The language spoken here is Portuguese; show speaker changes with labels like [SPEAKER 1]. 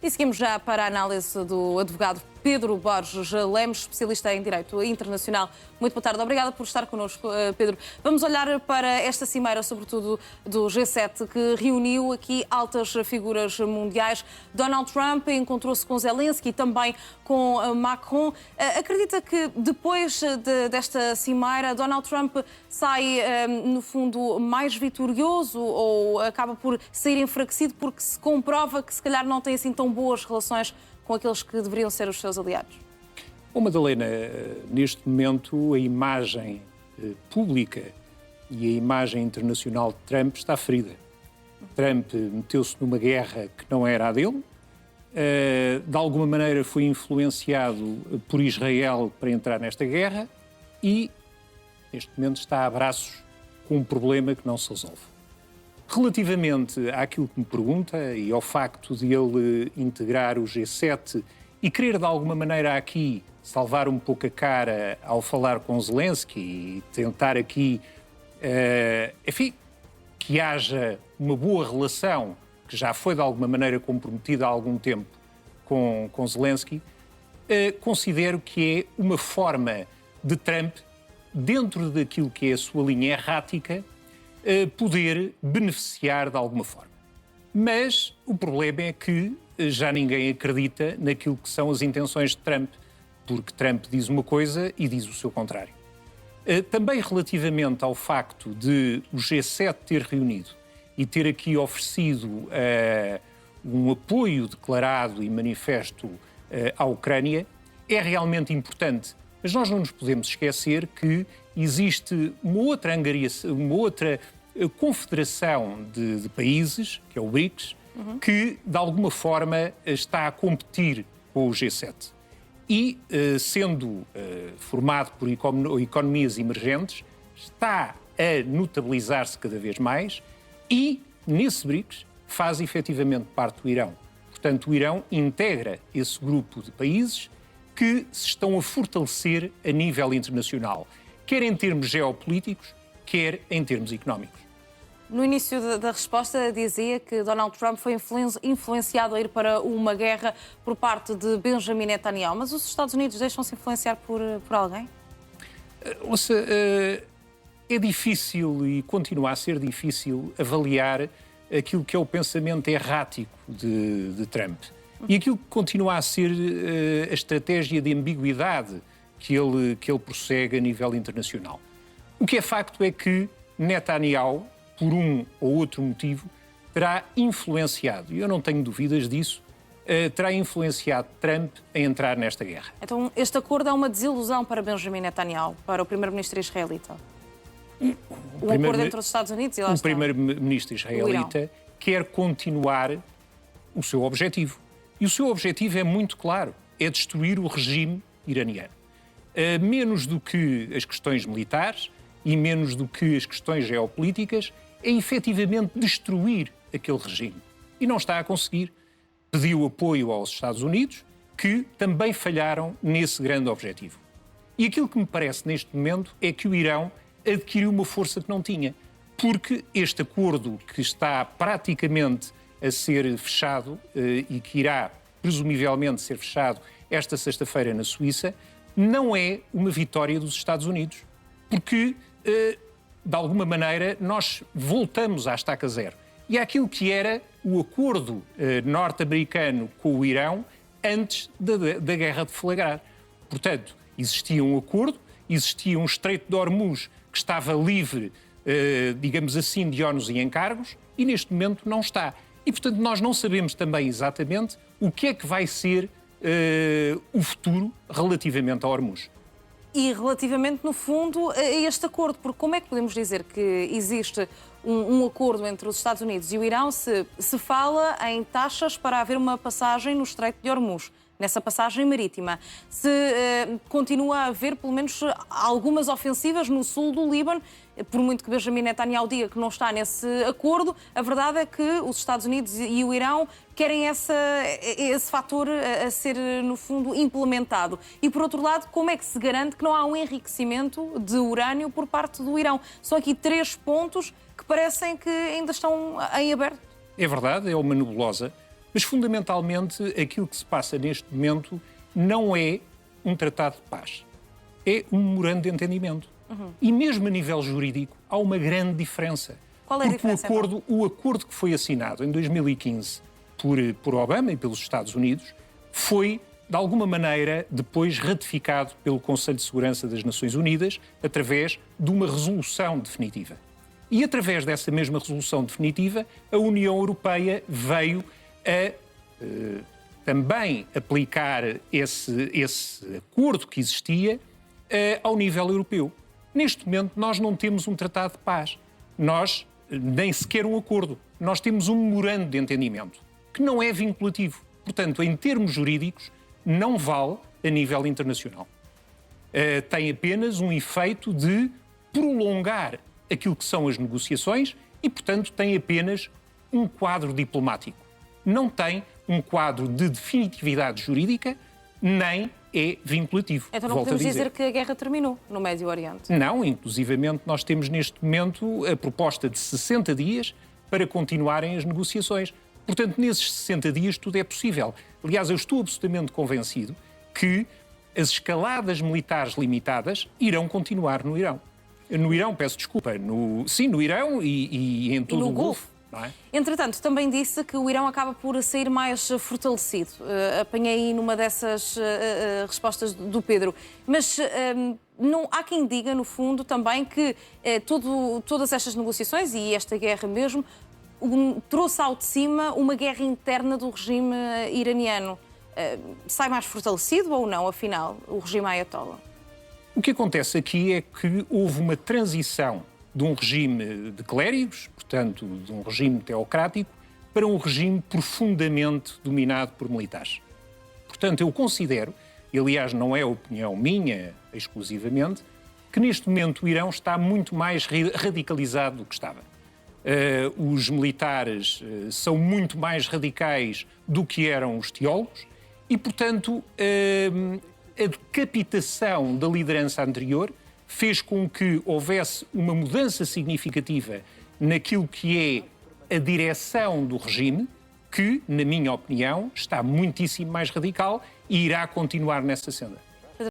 [SPEAKER 1] E seguimos já para a análise do advogado Pedro Borges Lemos, especialista em Direito Internacional. Muito boa tarde, obrigada por estar connosco, Pedro. Vamos olhar para esta cimeira, sobretudo do G7, que reuniu aqui altas figuras mundiais. Donald Trump encontrou-se com Zelensky e também com Macron. Acredita que depois desta cimeira, Donald Trump sai, no fundo, mais vitorioso ou acaba por sair enfraquecido porque se comprova que se calhar não tem assim tão boas relações com aqueles que deveriam ser os seus aliados?
[SPEAKER 2] Bom, Madalena, neste momento a imagem pública e a imagem internacional de Trump está ferida. Trump meteu-se numa guerra que não era a dele, de alguma maneira foi influenciado por Israel para entrar nesta guerra e neste momento está a braços com um problema que não se resolve. Relativamente àquilo que me pergunta e ao facto de ele integrar o G7 e querer de alguma maneira aqui salvar um pouco a cara ao falar com Zelensky e tentar aqui, enfim, que haja uma boa relação que já foi de alguma maneira comprometida há algum tempo com Zelensky, considero que é uma forma de Trump, dentro daquilo que é a sua linha errática, poder beneficiar de alguma forma. Mas o problema é que já ninguém acredita naquilo que são as intenções de Trump, porque Trump diz uma coisa e diz o seu contrário. Também relativamente ao facto de o G7 ter reunido e ter aqui oferecido um apoio declarado e manifesto à Ucrânia, é realmente importante. Mas nós não nos podemos esquecer que existe uma outra confederação de países, que é o BRICS, que de alguma forma está a competir com o G7. E, sendo formado por economias emergentes, está a notabilizar-se cada vez mais e, nesse BRICS, faz efetivamente parte do Irão. Portanto, o Irão integra esse grupo de países que se estão a fortalecer a nível internacional, quer em termos geopolíticos, quer em termos económicos.
[SPEAKER 1] No início da resposta dizia que Donald Trump foi influenciado a ir para uma guerra por parte de Benjamin Netanyahu, mas os Estados Unidos deixam-se influenciar por alguém?
[SPEAKER 2] Ouça, é difícil e continua a ser difícil avaliar aquilo que é o pensamento errático de Trump. E aquilo que continua a ser a estratégia de ambiguidade que ele prossegue a nível internacional. O que é facto é que Netanyahu, por um ou outro motivo, terá influenciado, e eu não tenho dúvidas disso, terá influenciado Trump a entrar nesta guerra.
[SPEAKER 1] Então este acordo é uma desilusão para Benjamin Netanyahu, para o primeiro-ministro israelita? O acordo entre os Estados Unidos e lá está.
[SPEAKER 2] O primeiro-ministro israelita quer continuar o seu objetivo. E o seu objetivo é muito claro, é destruir o regime iraniano. Menos do que as questões militares e menos do que as questões geopolíticas, é efetivamente destruir aquele regime. E não está a conseguir. Pediu apoio aos Estados Unidos, que também falharam nesse grande objetivo. E aquilo que me parece neste momento é que o Irão adquiriu uma força que não tinha, porque este acordo que está praticamente a ser fechado e que irá, presumivelmente, ser fechado esta sexta-feira na Suíça, não é uma vitória dos Estados Unidos. Porque, de alguma maneira, nós voltamos à estaca zero. E àquilo que era o acordo norte-americano com o Irão antes da guerra de flagrar. Portanto, existia um acordo, existia um Estreito de Hormuz que estava livre, digamos assim, de ónus e encargos, e neste momento não está. E, portanto, nós não sabemos também exatamente o que é que vai ser o futuro relativamente a Hormuz.
[SPEAKER 1] E relativamente, no fundo, a este acordo, porque como é que podemos dizer que existe um acordo entre os Estados Unidos e o Irão se fala em taxas para haver uma passagem no Estreito de Hormuz, nessa passagem marítima? Se continua a haver, pelo menos, algumas ofensivas no sul do Líbano, por muito que Benjamin Netanyahu diga que não está nesse acordo, a verdade é que os Estados Unidos e o Irão querem esse fator a ser, no fundo, implementado. E, por outro lado, como é que se garante que não há um enriquecimento de urânio por parte do Irão? São aqui 3 pontos que parecem que ainda estão em aberto.
[SPEAKER 2] É verdade, é uma nebulosa. Mas, fundamentalmente, aquilo que se passa neste momento não é um tratado de paz. É um memorando de entendimento. E mesmo a nível jurídico, há uma grande diferença.
[SPEAKER 1] Qual é a diferença, então?
[SPEAKER 2] O acordo que foi assinado em 2015 por Obama e pelos Estados Unidos foi, de alguma maneira, depois ratificado pelo Conselho de Segurança das Nações Unidas através de uma resolução definitiva. E através dessa mesma resolução definitiva, a União Europeia veio a também aplicar esse acordo que existia ao nível europeu. Neste momento, nós não temos um tratado de paz. Nós, nem sequer um acordo. Nós temos um memorando de entendimento, que não é vinculativo. Portanto, em termos jurídicos, não vale a nível internacional. Tem apenas um efeito de prolongar aquilo que são as negociações e, portanto, tem apenas um quadro diplomático. Não tem um quadro de definitividade jurídica, nem é vinculativo.
[SPEAKER 1] Então não podemos dizer que a guerra terminou no Médio Oriente?
[SPEAKER 2] Não, inclusivamente nós temos neste momento a proposta de 60 dias para continuarem as negociações. Portanto, nesses 60 dias tudo é possível. Aliás, eu estou absolutamente convencido que as escaladas militares limitadas irão continuar no Irão. No Irão, peço desculpa, no Irão e em todo o Golfo. Não é?
[SPEAKER 1] Entretanto, também disse que o Irão acaba por sair mais fortalecido. Apanhei aí numa dessas respostas do Pedro. Mas não, há quem diga, no fundo, também que todas estas negociações e esta guerra mesmo trouxe ao de cima uma guerra interna do regime iraniano. Sai mais fortalecido ou não, afinal, o regime Ayatollah?
[SPEAKER 2] O que acontece aqui é que houve uma transição de um regime de clérigos, portanto, de um regime teocrático, para um regime profundamente dominado por militares. Portanto, eu considero, e aliás não é opinião minha exclusivamente, que neste momento o Irão está muito mais radicalizado do que estava. Os militares são muito mais radicais do que eram os teólogos e, portanto, a decapitação da liderança anterior fez com que houvesse uma mudança significativa naquilo que é a direção do regime, que, na minha opinião, está muitíssimo mais radical e irá continuar nessa senda.